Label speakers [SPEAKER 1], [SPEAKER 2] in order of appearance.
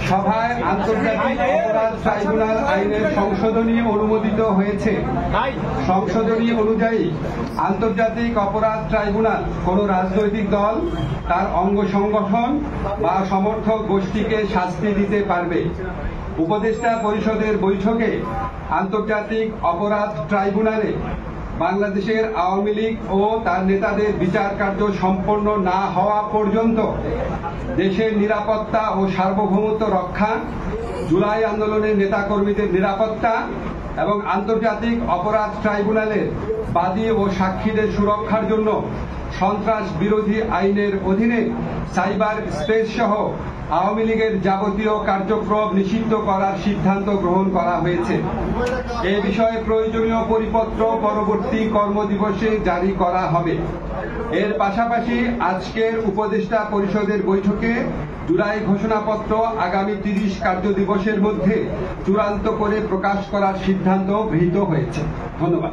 [SPEAKER 1] সভায় আন্তর্জাতিক অপরাধ ট্রাইব্যুনাল আইনের সংশোধনী অনুমোদিত হয়েছে। সংশোধনী অনুযায়ী আন্তর্জাতিক অপরাধ ট্রাইব্যুনাল কোন রাজনৈতিক দল, তার অঙ্গ সংগঠন বা সমর্থক গোষ্ঠীকে শাস্তি দিতে পারবে। উপদেষ্টা পরিষদের বৈঠকে আন্তর্জাতিক অপরাধ ট্রাইব্যুনালে বাংলাদেশের আওয়ামী লীগ ও তার নেতাদের বিচার কার্য সম্পন্ন না হওয়া পর্যন্ত দেশের নিরাপত্তা ও সার্বভৌমত্ব রক্ষা, জুলাই আন্দোলনের নেতাকর্মীদের নিরাপত্তা এবং আন্তর্জাতিক অপরাধ ট্রাইব্যুনালের বাদী ও সাক্ষীদের সুরক্ষার জন্য সন্ত্রাস বিরোধী আইনের অধীনে সাইবার স্পেস সহ আওয়ামী লীগের যাবতীয় কার্যক্রম নিষিদ্ধ করার সিদ্ধান্ত গ্রহণ করা হয়েছে। এ বিষয়ে প্রয়োজনীয় পরিপত্র পরবর্তী কর্মদিবসে জারি করা হবে। এর পাশাপাশি আজকের উপদেষ্টা পরিষদের বৈঠকে জুলাই ঘোষণাপত্র আগামী 30 কার্যদিবসের মধ্যে চূড়ান্ত করে প্রকাশ করার সিদ্ধান্ত গৃহীত হয়েছে। ধন্যবাদ।